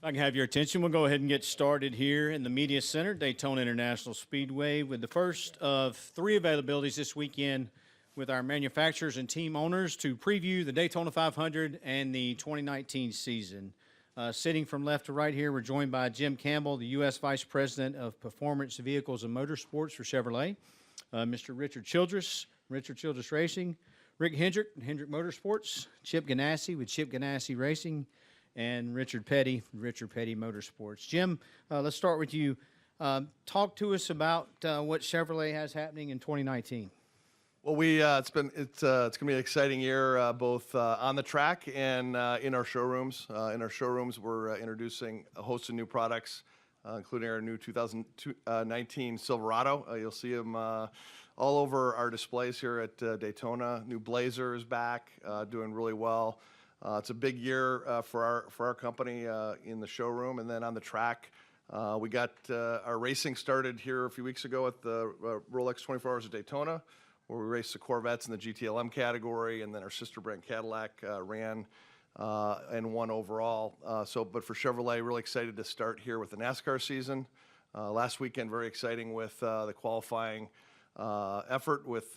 I can have your attention. We'll go ahead and get started here in the Media Center, Daytona International Speedway, with the first of three availabilities this weekend with our manufacturers and team owners to preview the Daytona 500 and the 2019 season. Sitting from left to right here, we're joined by Jim Campbell, the U.S. Vice President of Performance Vehicles and Motorsports for Chevrolet, Mr. Richard Childress, Richard Childress Racing, Rick Hendrick, Hendrick Motorsports, Chip Ganassi with Chip Ganassi Racing, and Richard Petty, Richard Petty Motorsports. Jim, let's start with you. Talk to us about what Chevrolet has happening in 2019. Well, it's going to be an exciting year, both on the track and in our showrooms. In our showrooms, we're introducing a host of new products, including our new 2019 Silverado. You'll see them all over our displays here at Daytona. New Blazer is back, doing really well. It's a big year for our company in the showroom, and then on the track, we got our racing started here a few weeks ago at the Rolex 24 Hours of Daytona, where we raced the Corvettes in the GTLM category, and then our sister brand Cadillac ran and won overall. But for Chevrolet, really excited to start here with the NASCAR season. Last weekend, very exciting with the qualifying effort with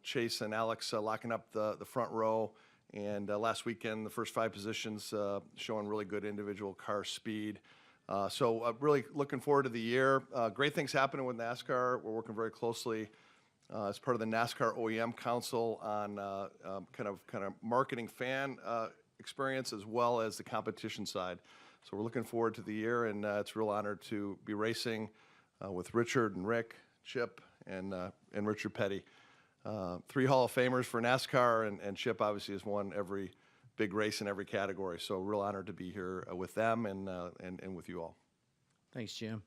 Chase and Alex locking up the front row. And last weekend, the first 5 positions showing really good individual car speed. Really looking forward to the year. Great things happening with NASCAR. We're working very closely as part of the NASCAR OEM Council on kind of marketing fan experience as well as the competition side. So we're looking forward to the year, and it's a real honor to be racing with Richard and Rick, Chip, and Richard Petty. 3 Hall of Famers for NASCAR, and Chip obviously has won every big race in every category. So real honored to be here with them and with you all. Thanks, Jim.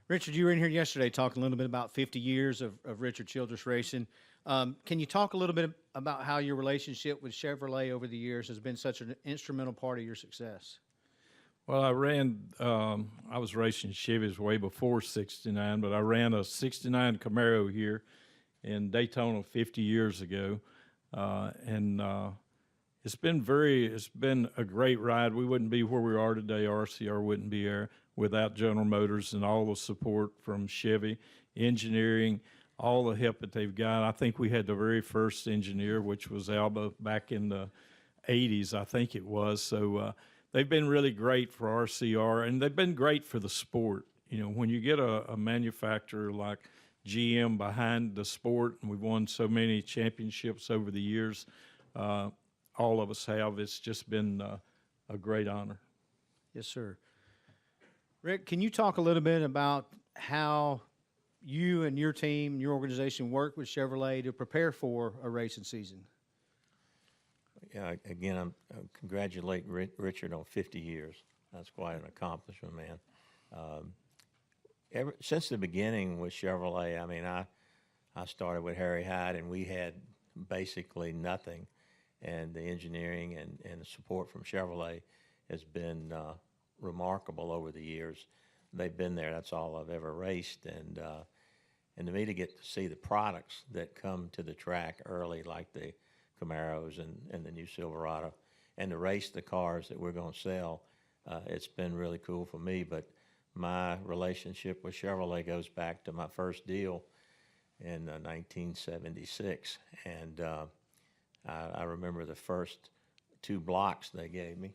Richard, you were in here yesterday talking a little bit about 50 years of Richard Childress Racing. Can you talk a little bit about how your relationship with Chevrolet over the years has been such an instrumental part of your success? Well, I was racing Chevys way before '69, but I ran a '69 Camaro here in Daytona 50 years ago, and it's been a great ride. We wouldn't be where we are today. RCR wouldn't be there without General Motors and all the support from Chevy, engineering, all the help that they've got. I think we had the very first engineer, which was Alba back in the 80s, I think it was. So they've been really great for RCR, and they've been great for the sport. You know, when you get a manufacturer like GM behind the sport, and we've won so many championships over the years, all of us have. It's just been a great honor. Yes, sir. Rick, can you talk a little bit about how you and your team, your organization work with Chevrolet to prepare for a racing season? Yeah, again, I congratulate Richard on 50 years. That's quite an accomplishment, man. Since the beginning with Chevrolet, I mean, I started with Harry Hyde, and we had basically nothing. And the engineering and the support from Chevrolet has been remarkable over the years. They've been there. That's all I've ever raced. And to me, to get to see the products that come to the track early, like the Camaros and the new Silverado, and to race the cars that we're going to sell, it's been really cool for me. But my relationship with Chevrolet goes back to my first deal in 1976. And I remember the first 2 blocks they gave me.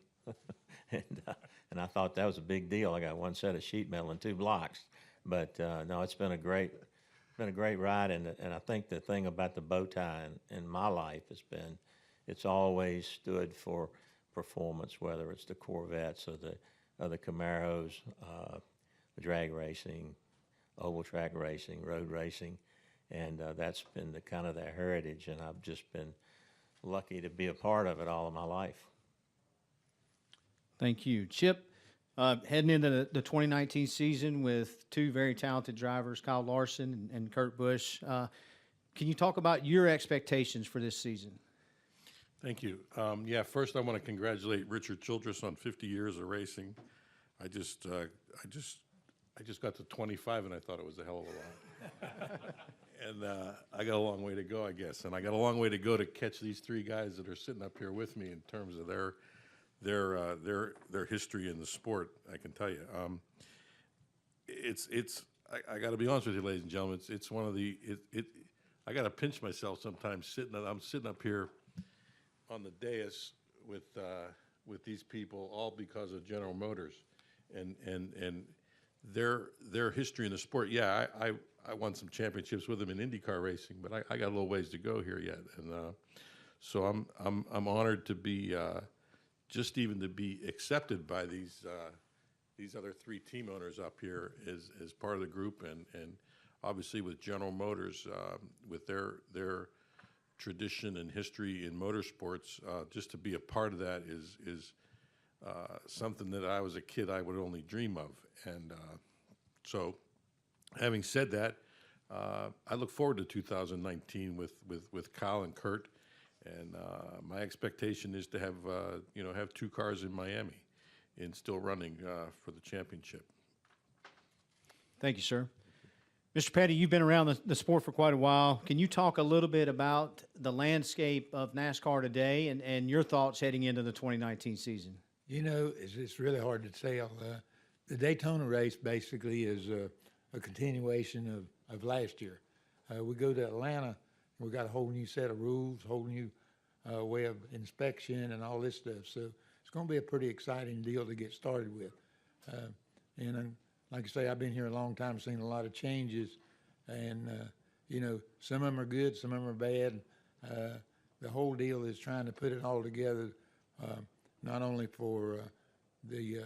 And I thought that was a big deal. I got 1 set of sheet metal and 2 blocks. But no, it's been a great ride. And I think the thing about the bow tie in my life has been, it's always stood for performance, whether it's the Corvettes or the Camaros, drag racing, oval track racing, road racing. And that's been the kind of their heritage. And I've just been lucky to be a part of it all of my life. Thank you. Chip, heading into the 2019 season with 2 very talented drivers, Kyle Larson and Kurt Busch. Can you talk about your expectations for this season? Thank you. First I want to congratulate Richard Childress on 50 years of racing. I just got to 25 and I thought it was a hell of a lot. And I got a long way to go, I guess. And I got a long way to go to catch these 3 guys that are sitting up here with me in terms of their their history in the sport. I can tell you, I got to be honest with you, ladies and gentlemen. It's one of the I got to pinch myself sometimes I'm sitting up here on the dais with these people, all because of General Motors and their history in the sport. Yeah, I won some championships with them in IndyCar racing, but I got a little ways to go here yet, and so I'm honored to be just even to be accepted by these other three team owners up here as part of the group, and obviously with General Motors with their tradition and history in motorsports, just to be a part of that is something that I was a kid I would only dream of. And so, having said that, I look forward to 2019 with Kyle and Kurt, and my expectation is to have two cars in Miami and still running for the championship. Thank you, sir. Mr. Petty, you've been around the sport for quite a while. Can you talk a little bit about the landscape of NASCAR today and your thoughts heading into the 2019 season? You know, it's really hard to tell. The Daytona race basically is a continuation of last year. We go to Atlanta, we got a whole new set of rules, whole new way of inspection and all this stuff. So it's going to be a pretty exciting deal to get started with. Like I say, I've been here a long time, seen a lot of changes, and you know, some of them are good, some of them are bad. The whole deal is trying to put it all together, not only for the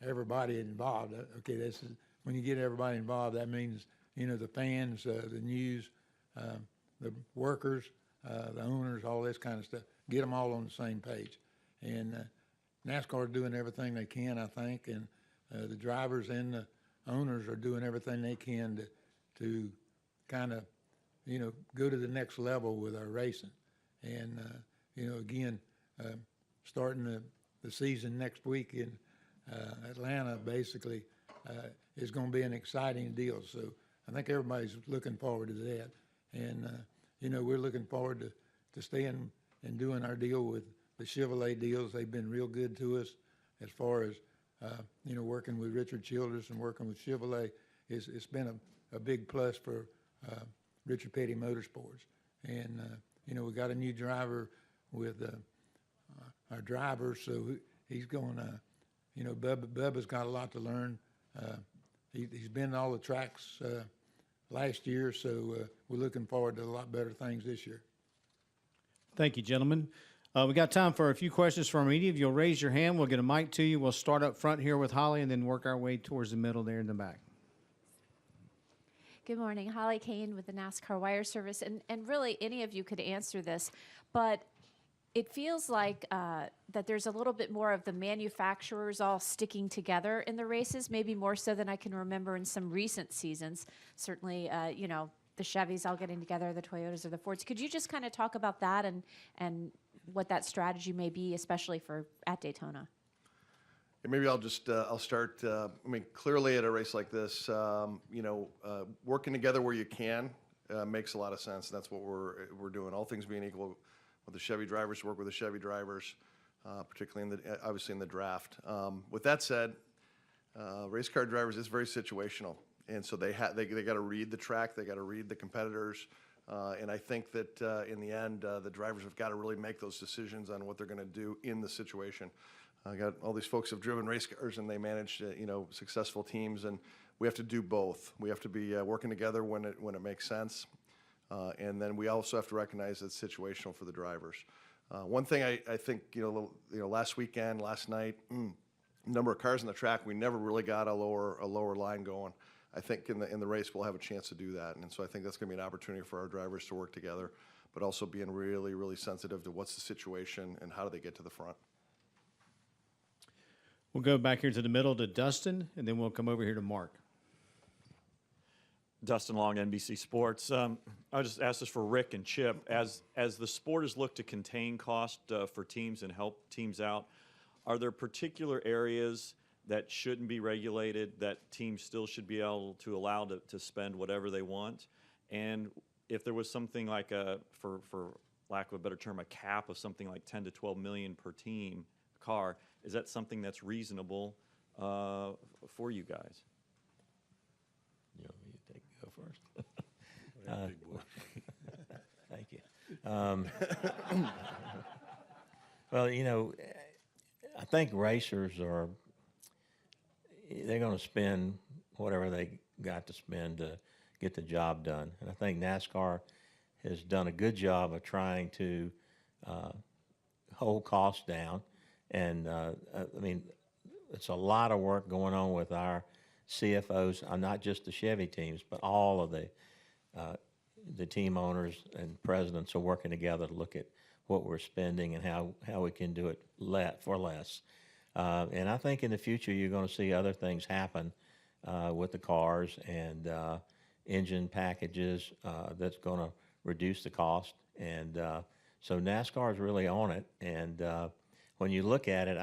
everybody involved. Okay, this is when you get everybody involved. That means, you know, the fans, the news, the workers, the owners, all this kind of stuff. Get them all on the same page, and NASCAR is doing everything they can, I think, and the drivers and the owners are doing everything they can to kind of, you know, go to the next level with our racing. And, you know, again, starting the season next week in Atlanta basically is going to be an exciting deal. So I think everybody's looking forward to that. And, you know, we're looking forward to staying and doing our deal with the Chevrolet deals. They've been real good to us as far as, you know, working with Richard Childress and working with Chevrolet. It's been a big plus for Richard Petty Motorsports. And, you know, we got a new driver with our driver, so he's going to, you know, Bubba's got a lot to learn. He's been in all the tracks last year, so we're looking forward to a lot better things this year. Thank you, gentlemen. We got time for a few questions from media. If you'll raise your hand, we'll get a mic to you. We'll start up front here with Holly and then work our way towards the middle there in the back. Good morning. Holly Kane with the NASCAR Wire Service. And really, any of you could answer this, but it feels like that there's a little bit more of the manufacturers all sticking together in the races, maybe more so than I can remember in some recent seasons. Certainly, you know, the Chevys all getting together, the Toyotas or the Fords. Could you just kind of talk about that and what that strategy may be, especially for at Daytona? And maybe I'll just I'll start. I mean, clearly at a race like this, you know, working together where you can makes a lot of sense. And that's what we're doing. All things being equal, with the Chevy drivers, work with the Chevy drivers, particularly obviously in the draft. With that said, race car drivers is very situational, and so they got to read the track, they got to read the competitors. And I think that in the end, the drivers have got to really make those decisions on what they're going to do in the situation. I got all these folks have driven race cars and they manage, you know, successful teams, and we have to do both. We have to be working together when it makes sense, and then we also have to recognize it's situational for the drivers. One thing I think, you know, last weekend, last night, number of cars on the track, we never really got a lower line going. I think in the race we'll have a chance to do that, and so I think that's going to be an opportunity for our drivers to work together, but also being really, really sensitive to what's the situation and how do they get to the front. We'll go back here to the middle to Dustin, and then we'll come over here to Mark. Dustin Long, NBC Sports. I'll just ask this for Rick and Chip. As the sport has looked to contain cost for teams and help teams out, are there particular areas that shouldn't be regulated that teams still should be able to allow to spend whatever they want? And if there was something like for lack of a better term, a cap of something like 10 to 12 million per team car. Is that something that's reasonable for you guys? You know, you take go first. Big boy. Thank you. Well, you know, I think racers they're going to spend whatever they got to spend to get the job done. And I think NASCAR has done a good job of trying to hold costs down. And I mean, it's a lot of work going on with our CFOs, not just the Chevy teams, but all of the team owners and presidents are working together to look at what we're spending and how we can do it for less. And I think in the future you're going to see other things happen with the cars and engine packages that's going to reduce the cost. And so NASCAR is really on it. And when you look at it,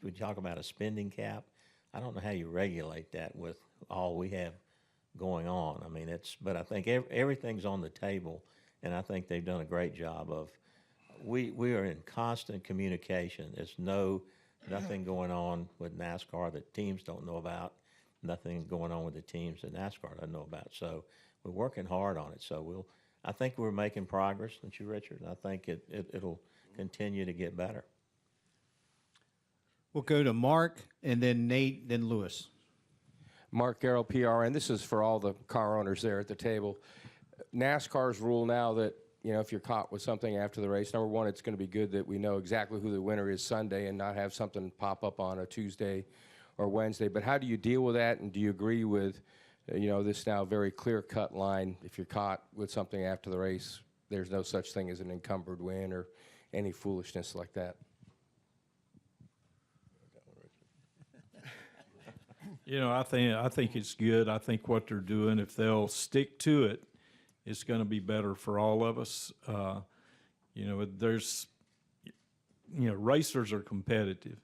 we talk about a spending cap. I don't know how you regulate that with all we have going on. I mean, but I think everything's on the table, and I think they've done a great job of. We are in constant communication. There's nothing going on with NASCAR that teams don't know about. Nothing going on with the teams that NASCAR doesn't know about. So we're working hard on it. So I think we're making progress, don't you, Richard? I think it'll continue to get better. We'll go to Mark, and then Nate, then Lewis. Mark Garrow, PR, and this is for all the car owners there at the table. NASCAR's rule now that, you know, if you're caught with something after the race, number one, it's going to be good that we know exactly who the winner is Sunday and not have something pop up on a Tuesday or Wednesday. But how do you deal with that, and do you agree with, you know, this now very clear-cut line, if you're caught with something after the race, there's no such thing as an encumbered win or any foolishness like that? You know, I think it's good. I think what they're doing, if they'll stick to it, it's going to be better for all of us. You know, racers are competitive,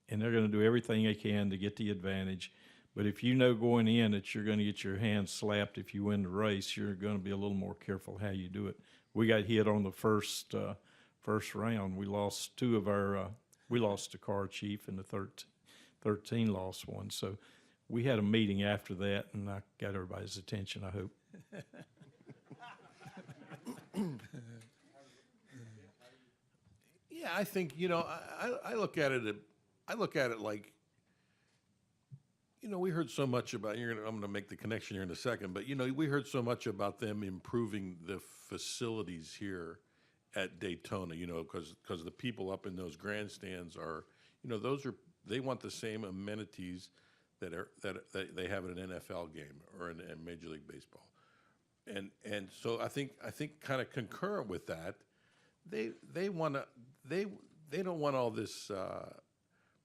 and they're going to do everything they can to get the advantage. But if you know going in that you're going to get your hands slapped if you win the race, you're going to be a little more careful how you do it. We got hit on the first round. We lost we lost the car chief, and the 13 lost one. So we had a meeting after that, and I got everybody's attention, I hope. Yeah, I think, you know, I look at it like, you know, we heard so much about, I'm going to make the connection here in a second, but, you know, we heard so much about them improving the facilities here at Daytona, you know, because the people up in those grandstands are, you know, they want the same amenities that they have at an NFL game or in Major League Baseball. And so I think kind of concurrent with that, they don't want all this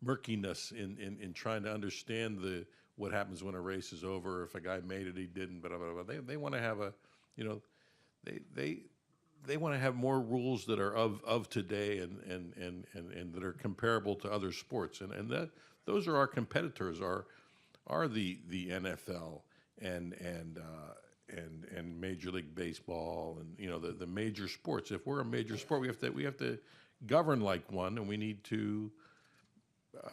murkiness in trying to understand what happens when a race is over. If a guy made it, he didn't. Blah, blah, blah. They want to have they want to have more rules that are of today and that are comparable to other sports. And those are our competitors. Are the NFL and Major League Baseball and, you know, the major sports. If we're a major sport, we have to govern like one, and we need to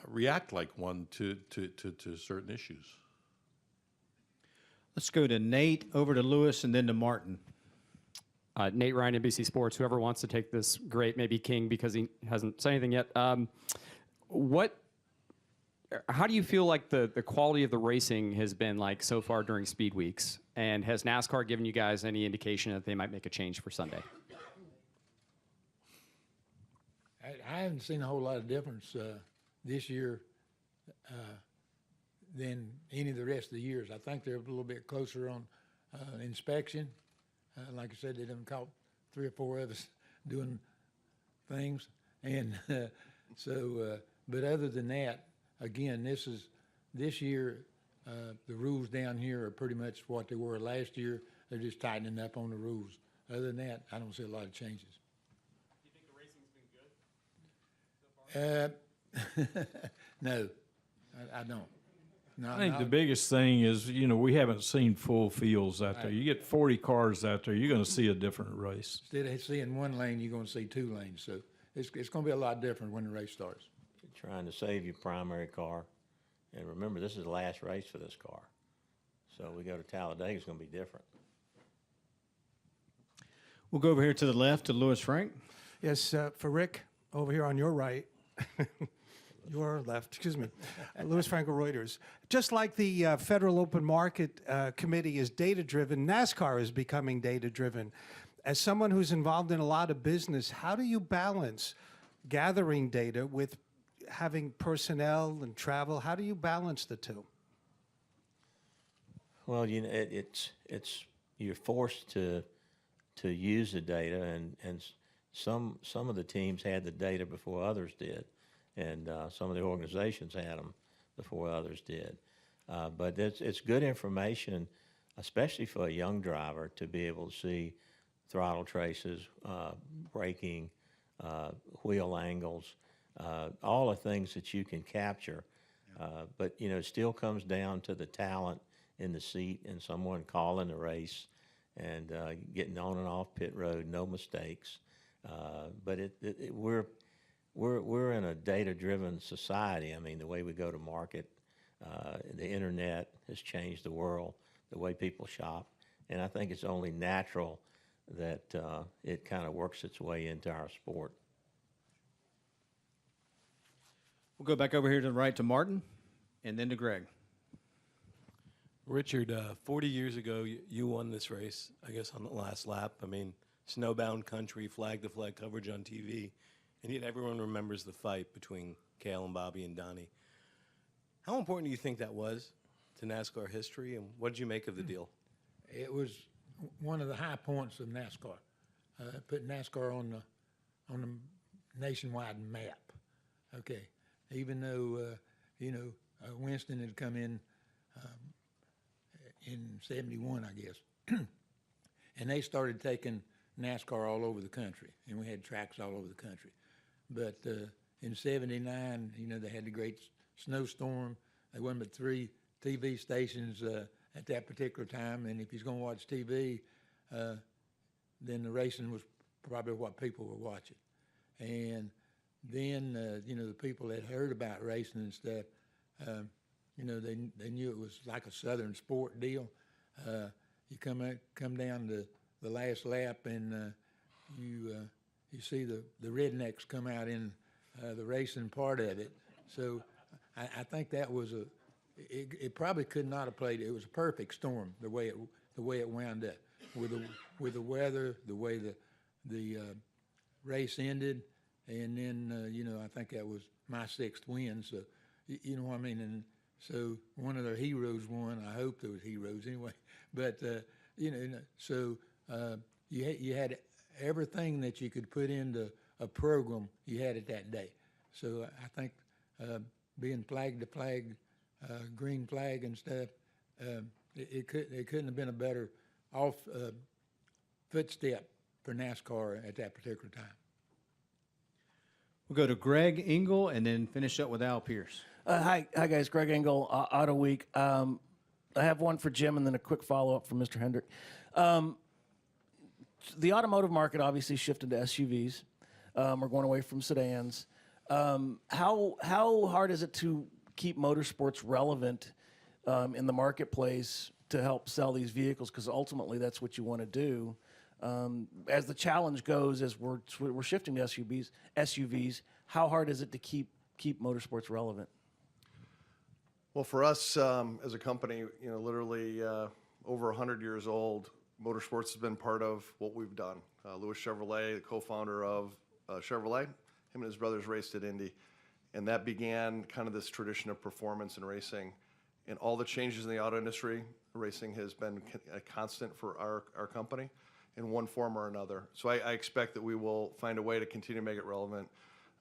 react like one to certain issues. Let's go to Nate, over to Lewis, and then to Martin. Nate Ryan, NBC Sports. Whoever wants to take this, great. Maybe King, because he hasn't said anything yet. How do you feel like the quality of the racing has been like so far during speed weeks? And has NASCAR given you guys any indication that they might make a change for Sunday? I haven't seen a whole lot of difference this year than any of the rest of the years. I think they're a little bit closer on inspection. Like I said, they done caught 3 or 4 of us doing things. And but other than that, again, this year, the rules down here are pretty much what they were last year. They're just tightening up on the rules. Other than that, I don't see a lot of changes. Do you think the racing's been good so far? No, I don't. No, I think no, the biggest thing is, we haven't seen full fields out there. You get 40 cars out there, you're going to see a different race. instead of seeing one lane, you're going to see two lanes. So it's going to be a lot different when the race starts. Trying to save your primary car. And remember, this is the last race for this car. So we go to Talladega, it's going to be different. We'll go over here to the left to Louis Frank. Yes, for Rick, over here on your right, your left, excuse me, Louis Franco Reuters. Just like the Federal Open Market Committee is data-driven, NASCAR is becoming data-driven. As someone who's involved in a lot of business, how do you balance gathering data with having personnel and travel? How do you balance the two? Well, it's you're forced to use the data, and some of the teams had the data before others did, and some of the organizations had them before others did. But it's good information, especially for a young driver, to be able to see throttle traces, braking, wheel angles, all the things that you can capture. But it still comes down to the talent in the seat and someone calling the race and getting on and off pit road, no mistakes. But we're in a data-driven society. I mean, the way we go to market, the internet has changed the world, the way people shop, and I think it's only natural that it kind of works its way into our sport. We'll go back over here to the right to Martin, and then to Greg. Richard, 40 years ago, you won this race, I guess, on the last lap. I mean, snowbound country, flag-to-flag coverage on TV, and yet everyone remembers the fight between Cale and Bobby and Donnie. How important do you think that was to NASCAR history, and what did you make of the deal? It was one of the high points of NASCAR. Put NASCAR on the nationwide map. Okay, even though Winston had come in 71, I guess, and they started taking NASCAR all over the country, and we had tracks all over the country. But in 79, they had the great snowstorm. There wasn't but 3 TV stations at that particular time, and if you're going to watch TV, then the racing was probably what people were watching. And then, the people that heard about racing and stuff, they knew it was like a Southern sport deal. You come down to the last lap, and you see the rednecks come out in the racing part of it. So I think that was it probably could not have played. It was a perfect storm the way it wound up with the weather, the way the race ended, and then I think that was my 6th win. So you know what I mean. And so one of their heroes won. I hope there was heroes anyway. But so you had everything that you could put into a program. You had it that day. So I think being flag to flag, green flag and stuff, it couldn't have been a better footstep for NASCAR at that particular time. We'll go to Greg Engel and then finish up with Al Pierce. Hi guys. Greg Engel, Auto Week. I have one for Jim and then a quick follow-up from Mr. Hendrick. The automotive market obviously shifted to SUVs. We're going away from sedans. How hard is it to keep motorsports relevant in the marketplace to help sell these vehicles? Because ultimately that's what you want to do. As the challenge goes, as we're shifting to SUVs, how hard is it to keep motorsports relevant? Well, for us as a company, literally over 100 years old, motorsports has been part of what we've done. Louis Chevrolet, the co-founder of Chevrolet, him and his brothers raced at Indy, and that began kind of this tradition of performance and racing. And all the changes in the auto industry, racing has been a constant for our company in one form or another. So I expect that we will find a way to continue to make it relevant.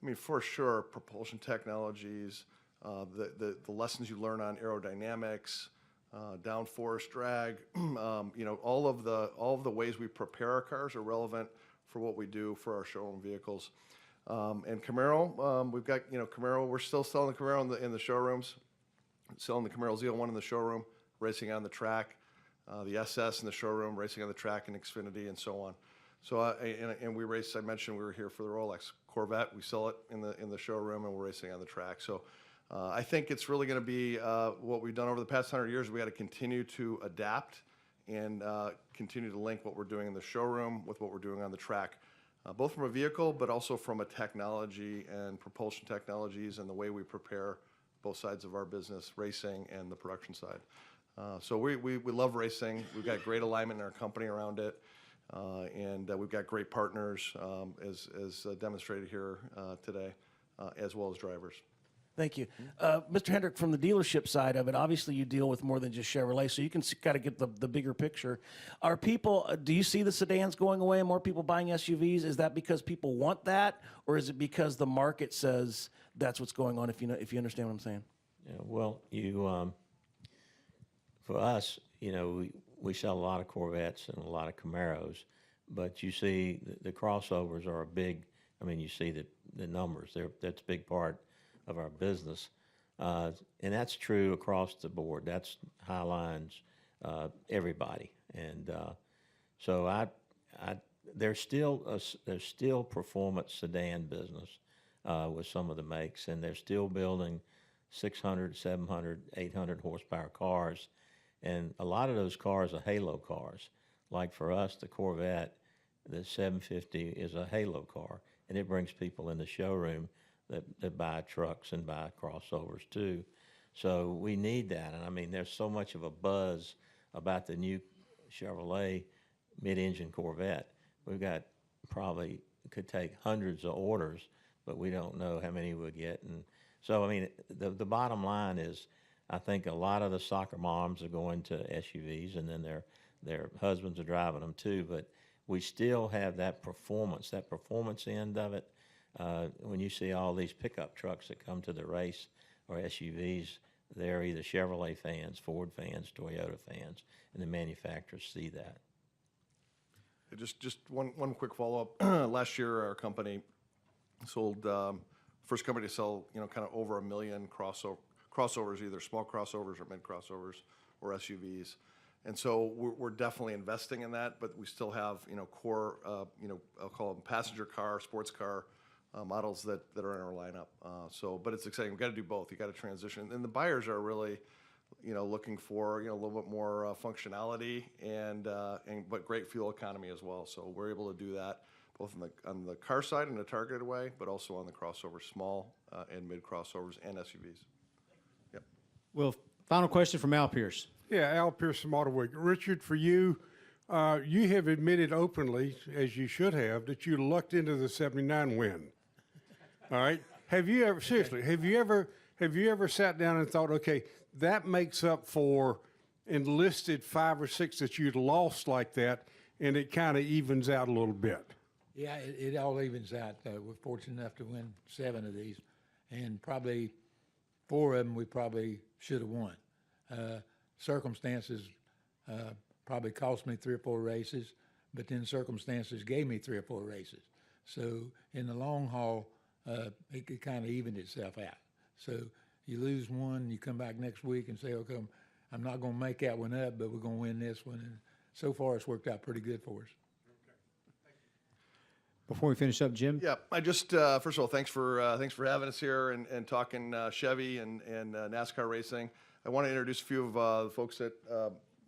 I mean, for sure, propulsion technologies, the lessons you learn on aerodynamics, downforce, drag, all of the ways we prepare our cars are relevant for what we do for our showroom vehicles. And Camaro, we've got Camaro. We're still selling the Camaro in the showrooms. selling the Camaro Z01 in the showroom, racing on the track, the SS in the showroom, racing on the track in Xfinity, and so on. So, and we race. I mentioned we were here for the Rolex Corvette. We sell it in the showroom, and we're racing on the track. So, I think it's really going to be what we've done over the past 100 years. We got to continue to adapt and continue to link what we're doing in the showroom with what we're doing on the track, both from a vehicle, but also from a technology and propulsion technologies and the way we prepare both sides of our business, racing and the production side. So we love racing. We've got great alignment in our company around it. And we've got great partners, as demonstrated here today, as well as drivers. Thank you. Mr. Hendrick, from the dealership side of it, obviously you deal with more than just Chevrolet, so you can kind of get the bigger picture. Are people, do you see the sedans going away and more people buying SUVs? Is that because people want that, or is it because the market says that's what's going on, if you understand what I'm saying? Yeah, well, for us, we sell a lot of Corvettes and a lot of Camaros, but you see the crossovers are a big, you see the numbers. That's a big part of our business. And that's true across the board. That's Highlines, everybody. And so there's still performance sedan business with some of the makes, and they're still building 600, 700, 800 horsepower cars. And a lot of those cars are halo cars. Like for us, the Corvette, the 750 is a halo car, and it brings people in the showroom that buy trucks and buy crossovers too. So we need that. And there's so much of a buzz about the new Chevrolet mid-engine Corvette. We've got probably could take hundreds of orders, but we don't know how many we'll get. And so, the bottom line is, I think a lot of the soccer moms are going to SUVs, and then their husbands are driving them too. But we still have that performance end of it. When you see all these pickup trucks that come to the race or SUVs, they're either Chevrolet fans, Ford fans, Toyota fans, and the manufacturers see that. Just one quick follow-up. Last year, our company sold, first company to sell, kind of over 1 million crossovers, either small crossovers or mid crossovers or SUVs. And so we're definitely investing in that, but we still have, core, I'll call them passenger car, sports car models that are in our lineup. But it's exciting. We've got to do both. You got to transition. And the buyers are really, looking for, a little bit more functionality but great fuel economy as well. So we're able to do that both on the car side in a targeted way, but also on the crossover, small and mid crossovers and SUVs. Yep. Well, final question from Al Pierce. Yeah, Al Pierce from AutoWeek. Richard, for you, you have admitted openly, as you should have, that you lucked into the 79 win. All right? Have you ever sat down and thought, okay, that makes up for enlisted 5 or 6 that you'd lost like that, and it kind of evens out a little bit? Yeah, it all evens out. We're fortunate enough to win 7 of these, and probably 4 of them we probably should have won. Circumstances probably cost me 3 or 4 races, but then circumstances gave me 3 or 4 races. So in the long haul, it kind of evened itself out. So you lose one, you come back next week and say, okay, I'm not going to make that one up, but we're going to win this one. And so far, it's worked out pretty good for us. Before we finish up, Jim? Yeah, I just, first of all, thanks for having us here and talking Chevy and NASCAR racing. I want to introduce a few of the folks that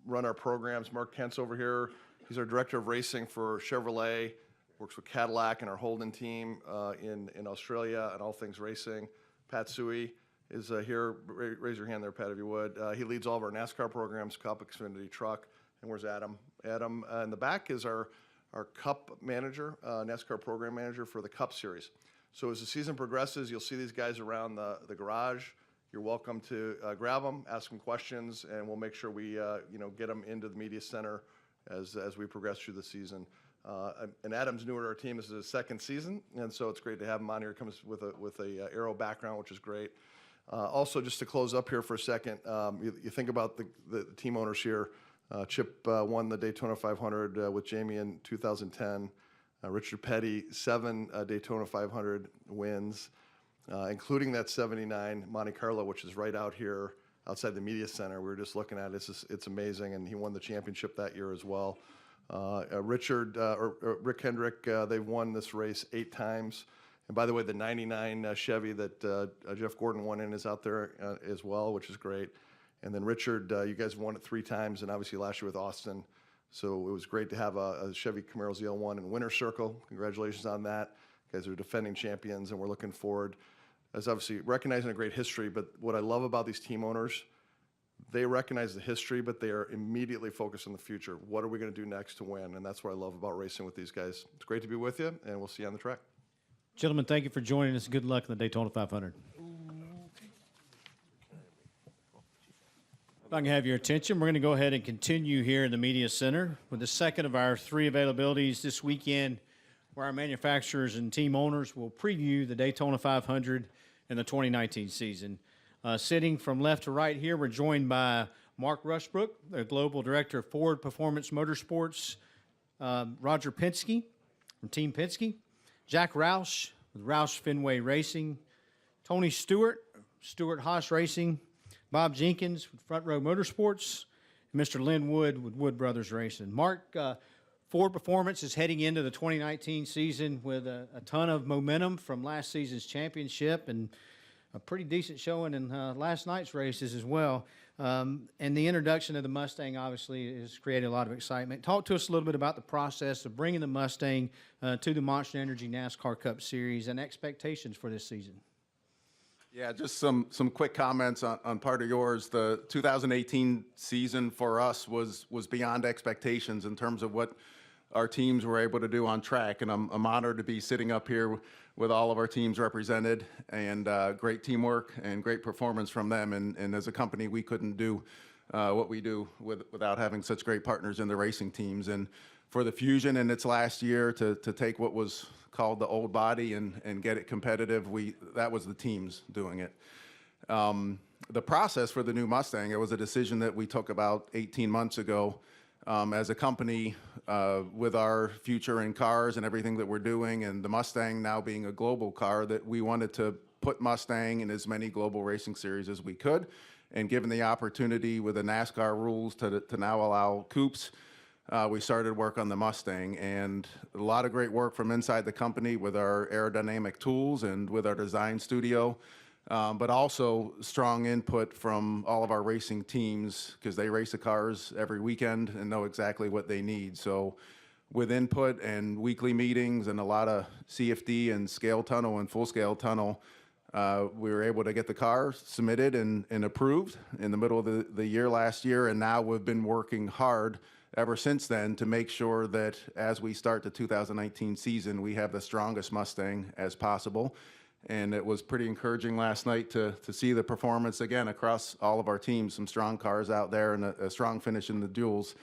run our programs. Mark Kent's over here. He's our director of racing for Chevrolet, works with Cadillac and our Holden team in Australia and all things racing. Pat Suey is here. Raise your hand there, Pat, if you would. He leads all of our NASCAR programs, Cup, Xfinity, Truck. And where's Adam? Adam in the back is our Cup manager, NASCAR program manager for the Cup Series. So as the season progresses, you'll see these guys around the garage. You're welcome to grab them, ask them questions, and we'll make sure we get them into the media center as we progress through the season. And Adam's newer to our team. This is his 2nd season, and so it's great to have him on here. He comes with a aero background, which is great. Also, just to close up here for a second, you think about the team owners here. Chip won the Daytona 500 with Jamie in 2010. Richard Petty, 7 Daytona 500 wins, including that 79 Monte Carlo, which is right out here outside the media center. We were just looking at it. It's amazing, and he won the championship that year as well. Rick Hendrick, they've won this race 8 times. And by the way, the 99 Chevy that Jeff Gordon won in is out there as well, which is great. And then Richard, you guys won it 3 times, and obviously last year with Austin. So it was great to have a Chevy Camaro ZL1 in winner's circle. Congratulations on that. You guys are defending champions, and we're looking forward. As obviously recognizing a great history, but what I love about these team owners, they recognize the history, but they are immediately focused on the future. What are we going to do next to win? And that's what I love about racing with these guys. It's great to be with you, and we'll see you on the track. Gentlemen, thank you for joining us. Good luck in the Daytona 500. If I can have your attention, we're going to go ahead and continue here in the Media Center with the second of our 3 availabilities this weekend, where our manufacturers and team owners will preview the Daytona 500 and the 2019 season. Sitting from left to right here, we're joined by Mark Rushbrook, the Global Director of Ford Performance Motorsports, Roger Penske from Team Penske, Jack Roush with Roush Fenway Racing, Tony Stewart, Stewart-Haas Racing, Bob Jenkins with Front Row Motorsports, and Mr. Lynn Wood with Wood Brothers Racing. Mark, Ford Performance is heading into the 2019 season with a ton of momentum from last season's championship and a pretty decent showing in last night's races as well. And the introduction of the Mustang obviously has created a lot of excitement. Talk to us a little bit about the process of bringing the Mustang to the Monster Energy NASCAR Cup Series and expectations for this season. Yeah, just some quick comments on part of yours. The 2018 season for us was beyond expectations in terms of what our teams were able to do on track, and I'm honored to be sitting up here with all of our teams represented, and great teamwork and great performance from them. And as a company, we couldn't do what we do without having such great partners in the racing teams. And for the Fusion in its last year to take what was called the old body and get it competitive, that was the teams doing it. The process for the new Mustang, it was a decision that we took about 18 months ago as a company with our future in cars and everything that we're doing, and the Mustang now being a global car, that we wanted to put Mustang in as many global racing series as we could. And given the opportunity with the NASCAR rules to now allow coupes, we started work on the Mustang, and a lot of great work from inside the company with our aerodynamic tools and with our design studio, but also strong input from all of our racing teams, because they race the cars every weekend and know exactly what they need. So with input and weekly meetings and a lot of CFD and scale tunnel and full scale tunnel, we were able to get the car submitted and approved in the middle of the year last year, and now we've been working hard ever since then to make sure that as we start the 2019 season, we have the strongest Mustang as possible. And it was pretty encouraging last night to see the performance again across all of our teams, some strong cars out there and a strong finish in the duels.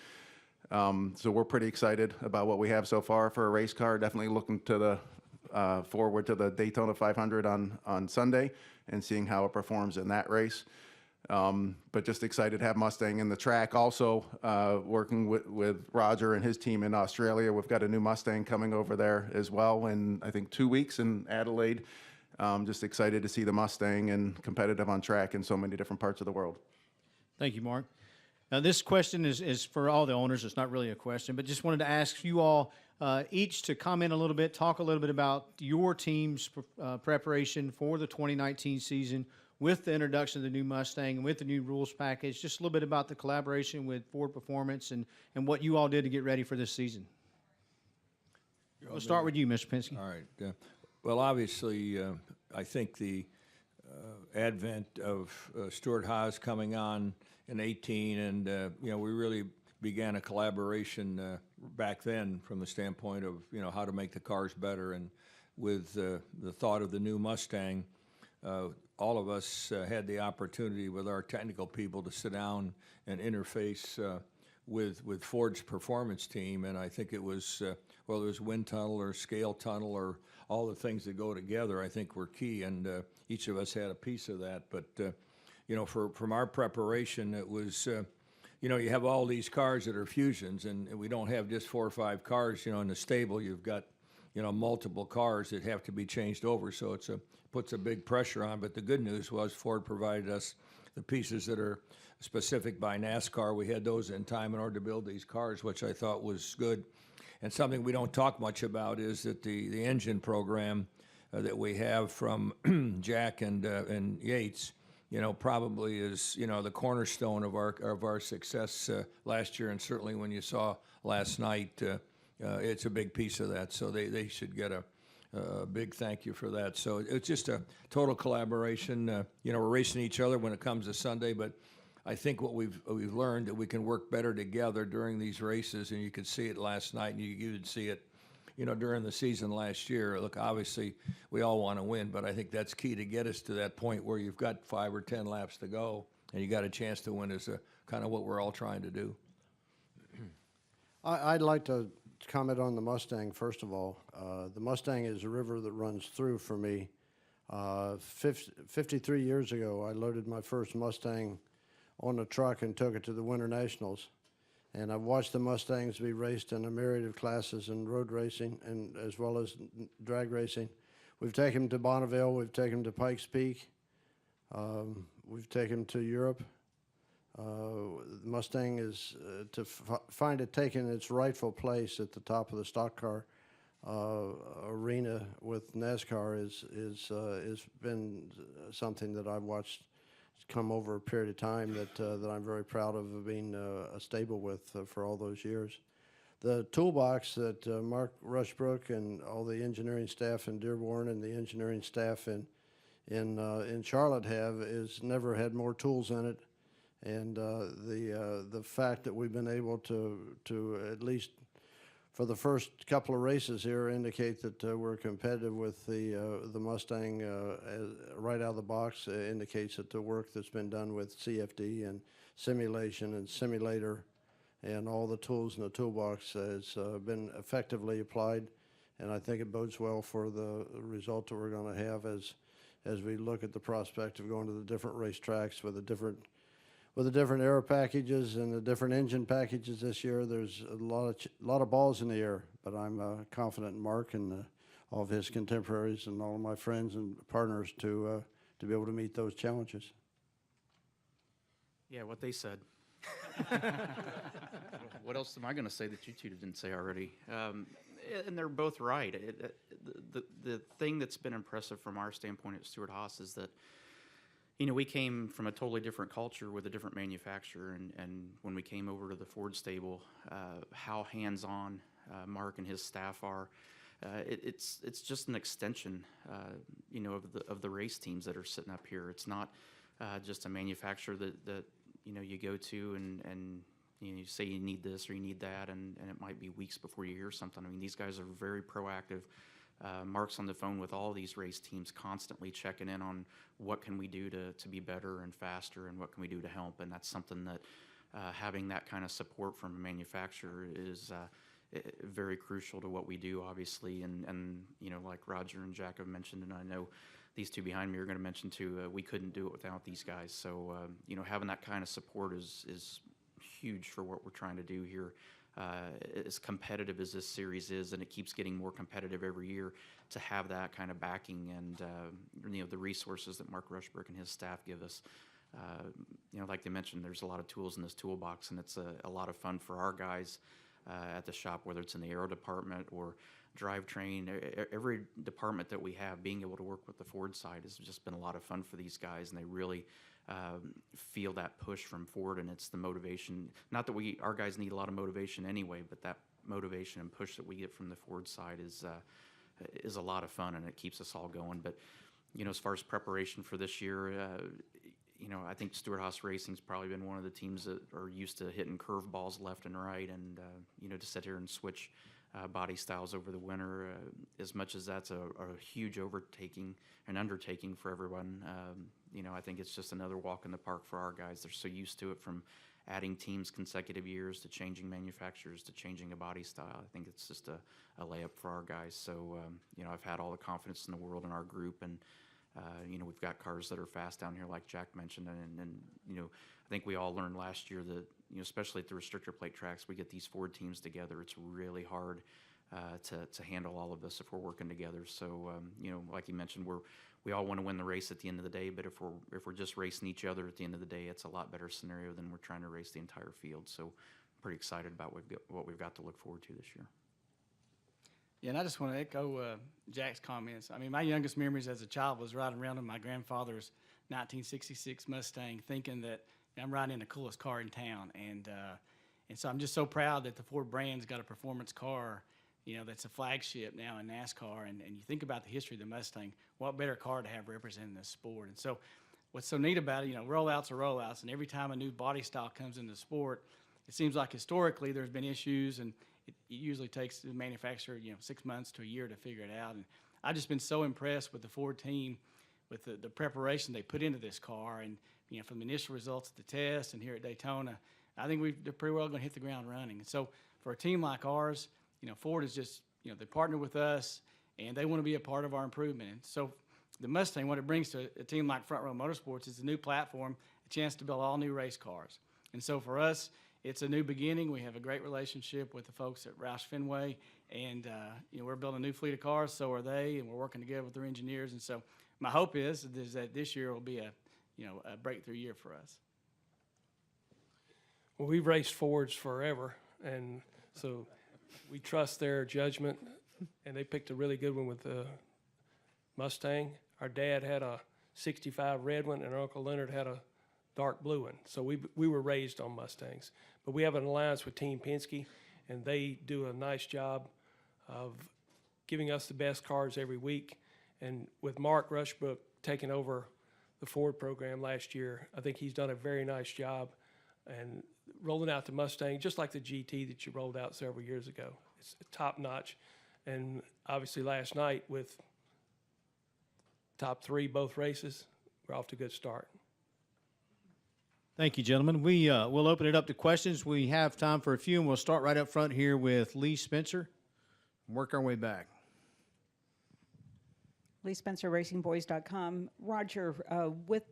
So we're pretty excited about what we have so far for a race car. Definitely looking to the forward to the Daytona 500 on Sunday and seeing how it performs in that race. But just excited to have Mustang in the track. Also working with Roger and his team in Australia. We've got a new Mustang coming over there as well in, I think, 2 weeks in Adelaide. Just excited to see the Mustang and competitive on track in so many different parts of the world. Thank you, Mark. Now, this question is for all the owners. It's not really a question, but just wanted to ask you all each to comment a little bit, talk a little bit about your team's preparation for the 2019 season with the introduction of the new Mustang and with the new rules package. Just a little bit about the collaboration with Ford Performance and what you all did to get ready for this season. We'll start with you, Mr. Penske. All right. Well, obviously, I think the advent of Stewart-Haas coming on in 18, and we really began a collaboration back then from the standpoint of how to make the cars better, and with the thought of the new Mustang, all of us had the opportunity with our technical people to sit down and interface with Ford's performance team, and I think it was whether it was wind tunnel or scale tunnel or all the things that go together, I think were key, and each of us had a piece of that. But from our preparation, it was you have all these cars that are Fusions, and we don't have just 4 or 5 cars in the stable. You've got multiple cars that have to be changed over, so puts a big pressure on. But the good news was Ford provided us the pieces that are specific by NASCAR. We had those in time in order to build these cars, which I thought was good. And something we don't talk much about is that the engine program that we have from Jack and Yates, probably is, the cornerstone of our success last year, and certainly when you saw last night, it's a big piece of that. So they should get a big thank you for that. So it's just a total collaboration. We're racing each other when it comes to Sunday, but I think what we've learned that we can work better together during these races, and you could see it last night, and you could see it, during the season last year. Look, obviously we all want to win, but I think that's key to get us to that point where you've got 5 or 10 laps to go, and you got a chance to win. Is kind of what we're all trying to do. I'd like to comment on the Mustang first of all. The Mustang is a river that runs through for me. 53 years ago, I loaded my first Mustang on a truck and took it to the Winter Nationals. And I've watched the Mustangs be raced in a myriad of classes in road racing and as well as drag racing. We've taken them to Bonneville, we've taken them to Pikes Peak, we've taken them to Europe. Mustang is, to find it taking its rightful place at the top of the stock car arena with NASCAR is been something that I've watched come over a period of time that I'm very proud of being a stable with for all those years. The toolbox that Mark Rushbrook and all the engineering staff in Dearborn and the engineering staff in Charlotte have is never had more tools in it, and the fact that we've been able to at least for the first couple of races here indicate that we're competitive with the Mustang right out of the box indicates that the work that's been done with CFD and simulation and simulator and all the tools in the toolbox has been effectively applied, and I think it bodes well for the result that we're going to have as we look at the prospect of going to the different racetracks with the different air packages and the different engine packages this year. There's a lot of balls in the air, but I'm confident in Mark and all of his contemporaries and all of my friends and partners to be able to meet those challenges. Yeah, what they said. What else am I going to say that you two didn't say already? And they're both right. The thing that's been impressive from our standpoint at Stewart-Haas is that we came from a totally different culture with a different manufacturer, and when we came over to the Ford stable, how hands-on Mark and his staff are, it's just an extension, of the race teams that are sitting up here. It's not just a manufacturer that you go to and you say you need this or you need that, and it might be weeks before you hear something. I mean, these guys are very proactive. Mark's on the phone with all these race teams, constantly checking in on what can we do to be better and faster, and what can we do to help. And that's something that having that kind of support from a manufacturer is very crucial to what we do, obviously. And like Roger and Jack have mentioned, and I know these two behind me are going to mention too, we couldn't do it without these guys. So having that kind of support is huge for what we're trying to do here. As competitive as this series is, and it keeps getting more competitive every year, to have that kind of backing and the resources that Mark Rushbrook and his staff give us. Like they mentioned, there's a lot of tools in this toolbox, and it's a lot of fun for our guys at the shop, whether it's in the aero department or drivetrain. Every department that we have, being able to work with the Ford side has just been a lot of fun for these guys, and they really feel that push from Ford, and it's the motivation. Not that our guys need a lot of motivation anyway, but that motivation and push that we get from the Ford side is a lot of fun, and it keeps us all going. But as far as preparation for this year, I think Stewart-Haas Racing's probably been one of the teams that are used to hitting curveballs left and right, and to sit here and switch body styles over the winter, as much as that's a huge undertaking for everyone. I think it's just another walk in the park for our guys. They're so used to it, from adding teams consecutive years to changing manufacturers to changing a body style. I think it's just a layup for our guys. So, I've had all the confidence in the world in our group, and we've got cars that are fast down here, like Jack mentioned, and I think we all learned last year that, especially at the restrictor plate tracks, we get these Ford teams together. It's really hard to handle all of this if we're working together. So, like you mentioned, we're we all want to win the race at the end of the day, but if we're just racing each other at the end of the day, it's a lot better scenario than we're trying to race the entire field. So pretty excited about what we've got to look forward to this year. Yeah, and I just want to echo Jack's comments. I mean, my youngest memories as a child was riding around in my grandfather's 1966 Mustang, thinking that I'm riding in the coolest car in town. And so I'm just so proud that the Ford brand's got a performance car, you know, that's a flagship now in NASCAR. And you think about the history of the Mustang, what better car to have representing this sport? And so what's so neat about it, you know, rollouts are rollouts. And every time a new body style comes into the sport, it seems like historically there's been issues, and it usually takes the manufacturer, you know, 6 months to a year to figure it out. And I've just been so impressed with the Ford team, with the preparation they put into this car. And, you know, from the initial results of the test and here at Daytona, I think they're pretty well going to hit the ground running. And so for a team like ours, you know, Ford is just, you know, they partner with us, and they want to be a part of our improvement. And so the Mustang, what it brings to a team like Front Row Motorsports is a new platform, a chance to build all new race cars. And so for us, it's a new beginning. We have a great relationship with the folks at Roush Fenway, and you know, we're building a new fleet of cars, so are they, and we're working together with their engineers. And so my hope is that this year will be a breakthrough year for us. Well, we've raced Fords forever, and so we trust their judgment, and they picked a really good one with the Mustang. Our dad had a 65 red one, and our Uncle Leonard had a dark blue one. So we were raised on Mustangs. But we have an alliance with Team Penske, and they do a nice job of giving us the best cars every week. And with Mark Rushbrook taking over the Ford program last year, I think he's done a very nice job and rolling out the Mustang, just like the GT that you rolled out several years ago. It's top notch. And obviously last night with top three both races, we're off to a good start. Thank you, gentlemen. We'll open it up to questions. We have time for a few, and we'll start right up front here with Lee Spencer and work our way back. Lee Spencer, RacingBoys.com. Roger, with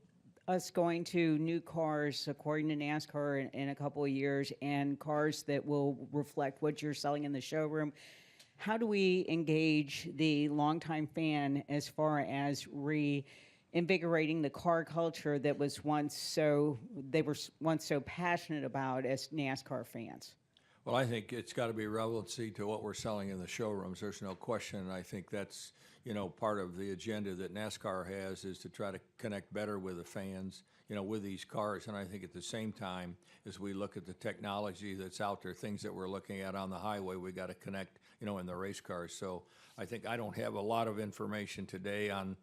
us going to new cars, according to NASCAR, in a couple of years, and cars that will reflect what you're selling in the showroom, how do we engage the longtime fan as far as reinvigorating the car culture that was once so passionate about as NASCAR fans? Well, I think it's got to be relevancy to what we're selling in the showrooms. There's no question. And I think that's, you know, part of the agenda that NASCAR has, is to try to connect better with the fans, you know, with these cars. And I think at the same time, as we look at the technology that's out there, things that we're looking at on the highway, we got to connect, you know, in the race cars. So I think I don't have a lot of information today on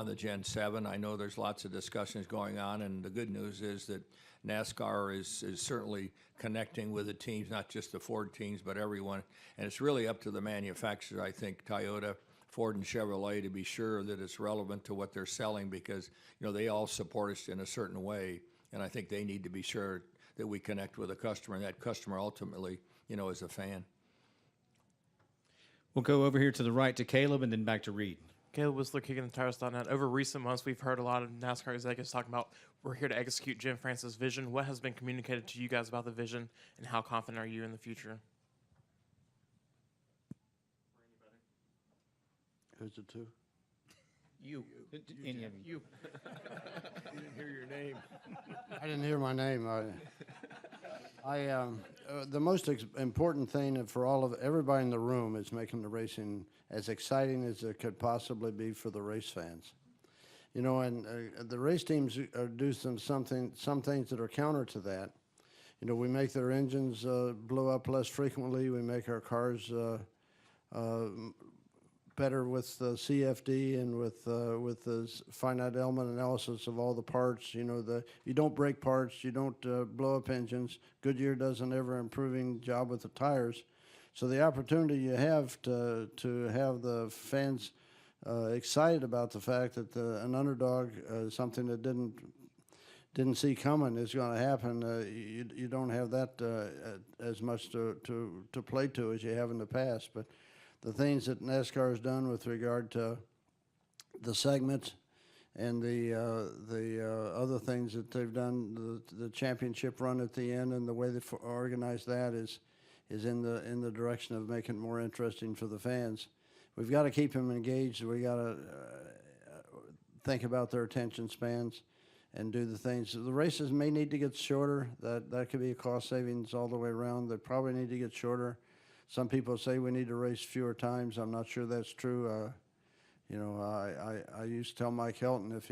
the Gen 7. I know there's lots of discussions going on, and the good news is that NASCAR is certainly connecting with the teams, not just the Ford teams, but everyone. And it's really up to the manufacturer, I think, Toyota, Ford, and Chevrolet, to be sure that it's relevant to what they're selling, because, you know, they all support us in a certain way. And I think they need to be sure that we connect with the customer, and that customer ultimately, you know, is a fan. We'll go over here to the right to Caleb and then back to Reed. Caleb Whistler, KickingTheTires.net. Over recent months, we've heard a lot of NASCAR executives talking about, we're here to execute Jim Francis' vision. What has been communicated to you guys about the vision, and how confident are you in the future? Who's it to? You. Any of you. You didn't hear your name. I didn't hear my name. The most important thing for everybody in the room is making the racing as exciting as it could possibly be for the race fans. You know, and the race teams do some things that are counter to that. You know, we make their engines blow up less frequently. We make our cars better with CFD and with the finite element analysis of all the parts. You know, you don't break parts, you don't blow up engines. Goodyear does an ever-improving job with the tires. So the opportunity you have to have the fans excited about the fact that an underdog, something that didn't see coming, is going to happen. You don't have that as much to play to as you have in the past. But the things that NASCAR has done with regard to the segments and the other things that they've done, the championship run at the end, and the way they organize that is in the direction of making it more interesting for the fans. We've got to keep them engaged. We got to think about their attention spans and do the things. The races may need to get shorter. That could be a cost savings all the way around. They probably need to get shorter. Some people say we need to race fewer times. I'm not sure that's true. You know, I used to tell Mike Helton if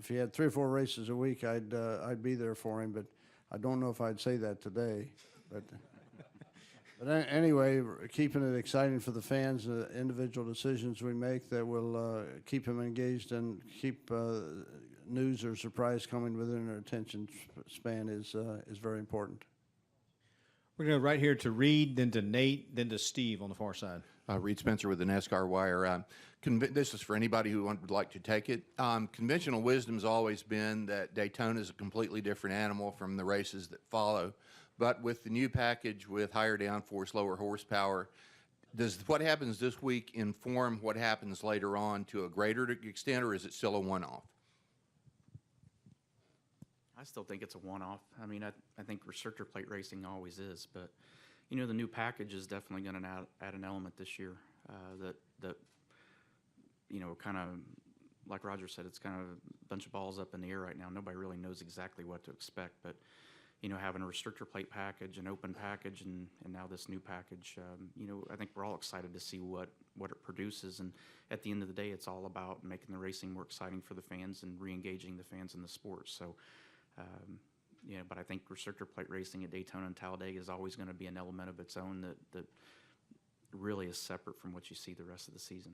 he had 3 or 4 races a week, I'd be there for him. But I don't know if I'd say that today. But anyway, keeping it exciting for the fans, individual decisions we make that will keep them engaged and keep news or surprise coming within their attention span is very important. We're going to go right here to Reed, then to Nate, then to Steve on the far side. Reed Spencer with the NASCAR Wire. This is for anybody who would like to take it. Conventional wisdom's always been that Daytona is a completely different animal from the races that follow. But with the new package with higher downforce, lower horsepower, does what happens this week inform what happens later on to a greater extent, or is it still a one-off? I still think it's a one-off. I mean, I think restrictor plate racing always is, but you know, the new package is definitely going to add an element this year that you know, kind of like Roger said, it's kind of a bunch of balls up in the air right now. Nobody really knows exactly what to expect, but you know, having a restrictor plate package, an open package, and now this new package, you know, I think we're all excited to see what it produces. And at the end of the day, it's all about making the racing more exciting for the fans and re-engaging the fans in the sport. So, you know, but I think restrictor plate racing at Daytona and Talladega is always going to be an element of its own that really is separate from what you see the rest of the season.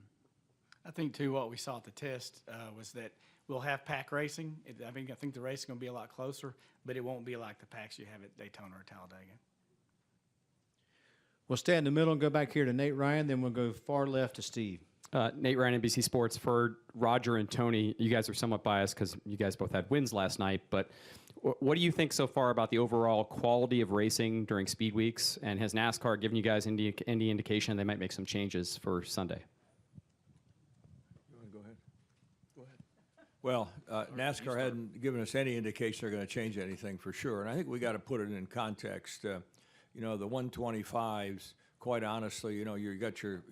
I think too what we saw at the test was that we'll have pack racing. I think the race is going to be a lot closer, but it won't be like the packs you have at Daytona or Talladega. We'll stay in the middle and go back here to Nate Ryan, then we'll go far left to Steve. Nate Ryan, NBC Sports. For Roger and Tony, you guys are somewhat biased because you guys both had wins last night, but what do you think so far about the overall quality of racing during speed weeks? And has NASCAR given you guys any indication they might make some changes for Sunday? Well, NASCAR hadn't given us any indication they're going to change anything for sure, and I think we got to put it in context. You know, the 125s, quite honestly, you know, you got your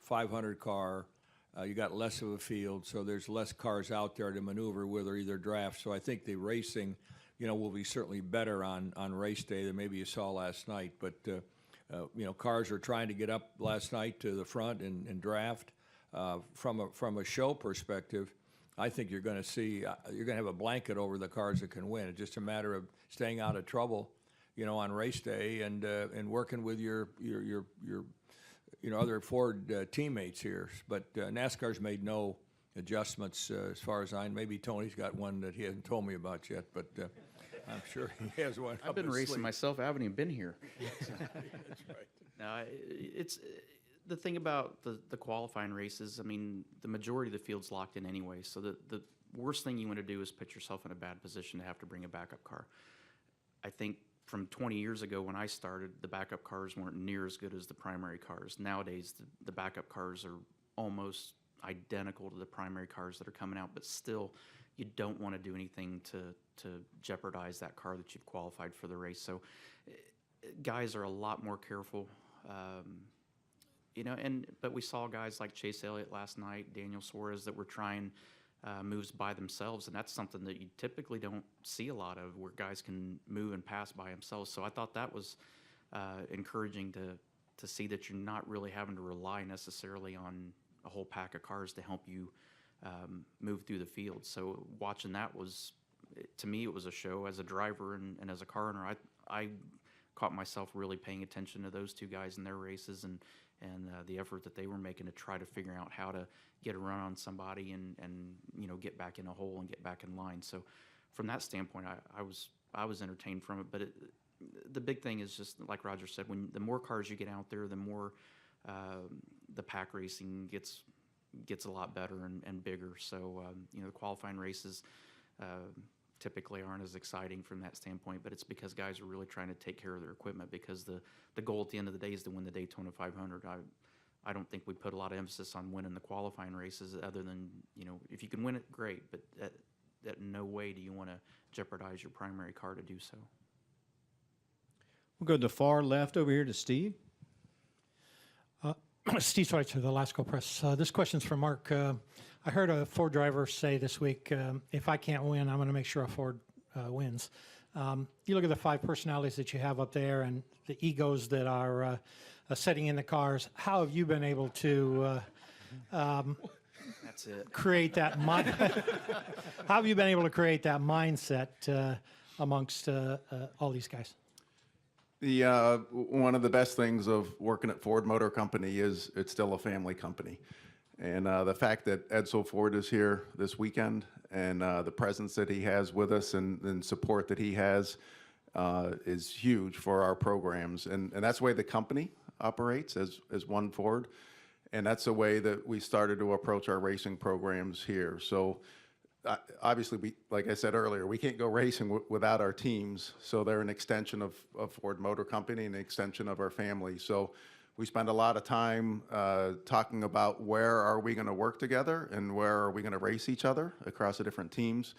500 car, you got less of a field, so there's less cars out there to maneuver with or either draft. So I think the racing, you know, will be certainly better on race day than maybe you saw last night. But you know, cars are trying to get up last night to the front and draft. From a show perspective, I think you're going to see you're going to have a blanket over the cars that can win. It's just a matter of staying out of trouble, you know, on race day and working with your you know, other Ford teammates here. But NASCAR's made no adjustments as far as maybe Tony's got one that he hasn't told me about yet, but I'm sure he has one. I've been racing myself. I haven't even been here. That's right. No, it's the thing about the qualifying races. I mean, the majority of the field's locked in anyway. So the worst thing you want to do is put yourself in a bad position to have to bring a backup car. I think from 20 years ago when I started, the backup cars weren't near as good as the primary cars. Nowadays, the backup cars are almost identical to the primary cars that are coming out, but still, you don't want to do anything to jeopardize that car that you've qualified for the race. So guys are a lot more careful. You know, but we saw guys like Chase Elliott last night, Daniel Suarez, that were trying moves by themselves, and that's something that you typically don't see a lot of, where guys can move and pass by themselves. So I thought that was encouraging to see that you're not really having to rely necessarily on a whole pack of cars to help you move through the field. So watching that was, to me, it was a show. As a driver and as a car owner, I caught myself really paying attention to those two guys in their races and the effort that they were making to try to figure out how to get a run on somebody and you know, get back in a hole and get back in line. So from that standpoint, I was entertained from it. But the big thing is just like Roger said, when the more cars you get out there, the more the pack racing gets a lot better and bigger. So you know, the qualifying races typically aren't as exciting from that standpoint, but it's because guys are really trying to take care of their equipment, because the goal at the end of the day is to win the Daytona 500. I don't think we put a lot of emphasis on winning the qualifying races, other than, you know, if you can win it, great, but that no way do you want to jeopardize your primary car to do so. We'll go to the far left over here to Steve. Steve Schweitzer, the Lasco Press. This question's for Mark. I heard a Ford driver say this week, if I can't win, I'm going to make sure a Ford wins. You look at the 5 personalities that you have up there and the egos that are setting in the cars. How have you been able to That's it. create that how have you been able to create that mindset amongst all these guys? One of the best things of working at Ford Motor Company is it's still a family company. And the fact that Edsel Ford is here this weekend and the presence that he has with us and support that he has is huge for our programs. And that's the way the company operates as one Ford. And that's the way that we started to approach our racing programs here. So obviously, like I said earlier, we can't go racing without our teams. So they're an extension of Ford Motor Company, an extension of our family. So we spend a lot of time talking about where are we going to work together and where are we going to race each other across the different teams.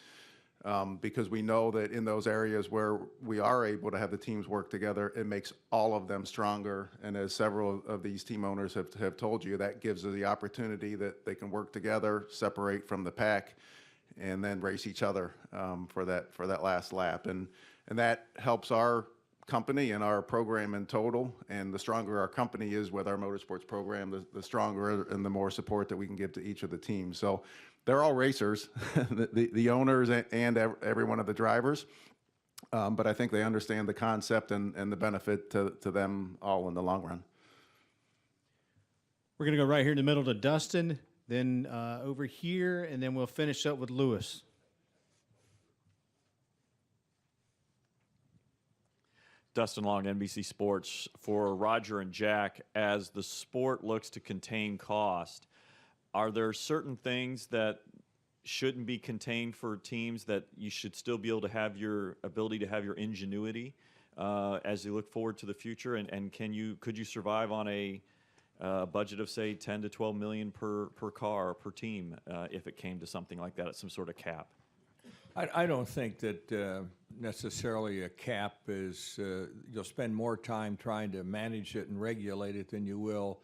Because we know that in those areas where we are able to have the teams work together, it makes all of them stronger. And as several of these team owners have told you, that gives us the opportunity that they can work together, separate from the pack, and then race each other for that last lap. And that helps our company and our program in total. And the stronger our company is with our motorsports program, the stronger and the more support that we can give to each of the teams. So they're all racers, the owners and every one of the drivers. But I think they understand the concept and the benefit to them all in the long run. We're going to go right here in the middle to Dustin, then over here, and then we'll finish up with Lewis. Dustin Long, NBC Sports. For Roger and Jack, as the sport looks to contain cost, are there certain things that shouldn't be contained for teams that you should still be able to have your ability to have your ingenuity as you look forward to the future? And could you survive on a budget of, say, 10 to 12 million per car, per team, if it came to something like that at some sort of cap? I don't think that necessarily a cap is, you'll spend more time trying to manage it and regulate it than you will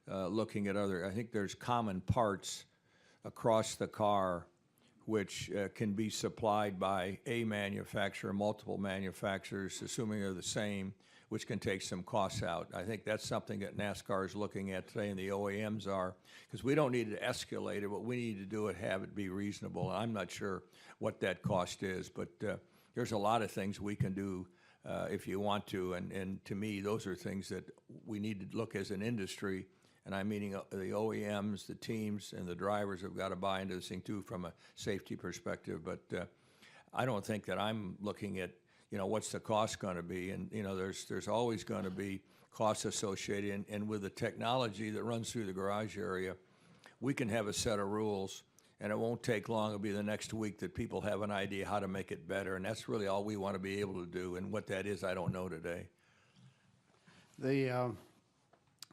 looking at other. I think there's common parts across the car which can be supplied by a manufacturer, multiple manufacturers, assuming they're the same, which can take some costs out. I think that's something that NASCAR is looking at today, and the OEMs are, because we don't need to escalate it. What we need to do is have it be reasonable. I'm not sure what that cost is, but there's a lot of things we can do if you want to, and to me, those are things that we need to look as an industry, and I'm meaning the OEMs, the teams, and the drivers have got to buy into this thing too from a safety perspective, but I don't think that I'm looking at, what's the cost going to be? And, there's always going to be costs associated. And with the technology that runs through the garage area, we can have a set of rules, and it won't take long. It'll be the next week that people have an idea how to make it better. And that's really all we want to be able to do. And what that is, I don't know today.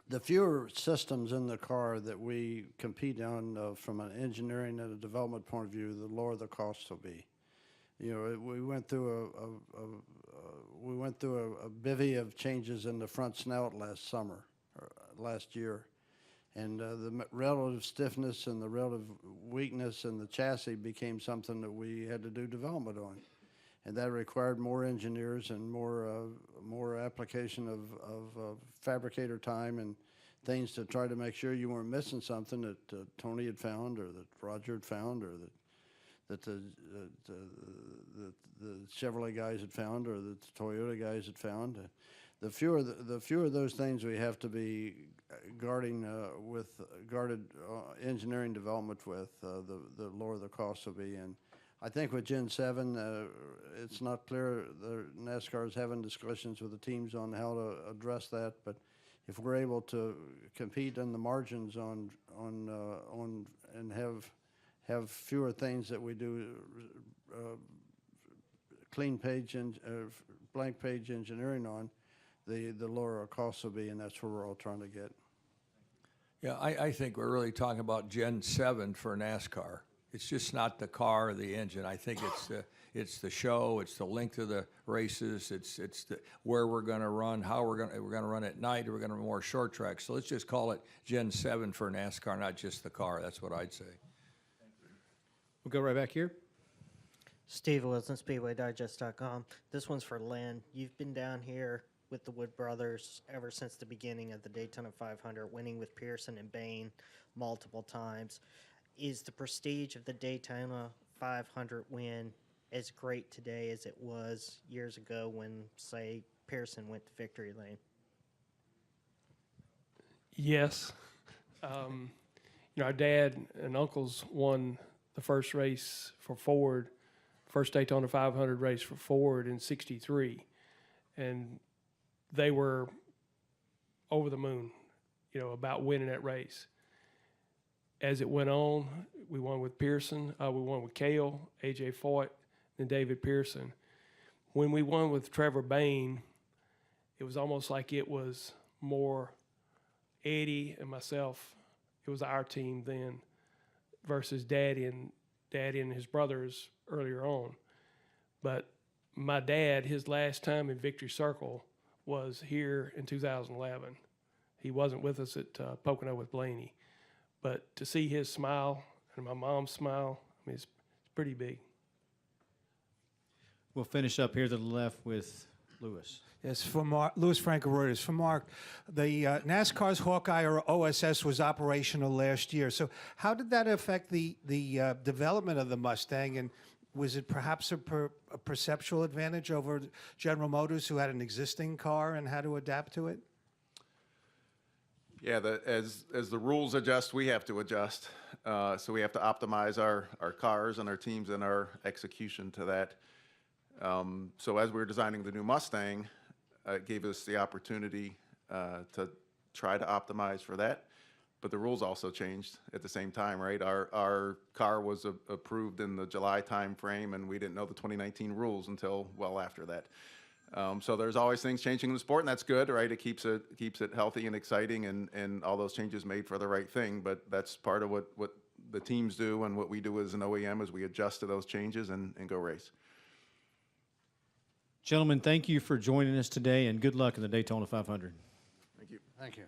The fewer systems in the car that we compete on from an engineering and a development point of view, the lower the cost will be. We went through a bevy of changes in the front snout last year, and the relative stiffness and the relative weakness in the chassis became something that we had to do development on, and that required more engineers and more application of fabricator time and things to try to make sure you weren't missing something that Tony had found or that Roger had found or that the Chevrolet guys had found or that the Toyota guys had found. The fewer those things we have to be guarded engineering development with, the lower the cost will be. And I think with Gen 7, it's not clear. NASCAR is having discussions with the teams on how to address that. But if we're able to compete in the margins on and have fewer things that we do clean page and blank page engineering on, the lower our costs will be, and that's where we're all trying to get. Yeah, I think we're really talking about Gen 7 for NASCAR. it's just not the car or the engine. I think it's the show, it's the length of the races, it's the where we're going to run, how we're going to run at night, or we're going to run more short tracks. So let's just call it Gen 7 for NASCAR, not just the car. That's what I'd say. We'll go right back here. Steve Wilson, SpeedwayDigest.com. This one's for Lynn. You've been down here with the Wood Brothers ever since the beginning of the Daytona 500, winning with Pearson and Bain multiple times. Is the prestige of the Daytona 500 win as great today as it was years ago when, say, Pearson went to victory lane? Yes. Our dad and uncles won the first race for Ford, first Daytona 500 race for Ford in '63. And they were over the moon, about winning that race. As it went on, we won with Pearson, we won with Cale, A.J. Foyt, and David Pearson. When we won with Trevor Bain, it was almost like it was more Eddie and myself. It was our team then versus Daddy and his brothers earlier on. But my dad, his last time in Victory Circle was here in 2011. He wasn't with us at Pocono with Blaney. But to see his smile and my mom's smile, I mean, it's pretty big. We'll finish up here to the left with Lewis. Yes, for Mark, Louis Franco Reuters. For Mark, the NASCAR's Hawkeye or OSS was operational last year. So how did that affect the development of the Mustang? And was it perhaps a perceptual advantage over General Motors, who had an existing car, and had to adapt to it? Yeah, as the rules adjust, we have to adjust. So we have to optimize our cars and our teams and our execution to that. So as we were designing the new Mustang, it gave us the opportunity to try to optimize for that. But the rules also changed at the same time, right? Our car was approved in the July time frame, and we didn't know the 2019 rules until well after that. So there's always things changing in the sport, and that's good, right? It keeps it healthy and exciting, and all those changes made for the right thing. But that's part of what the teams do, and what we do as an OEM is we adjust to those changes and go race. Gentlemen, thank you for joining us today, and good luck in the Daytona 500. Thank you. Thank you.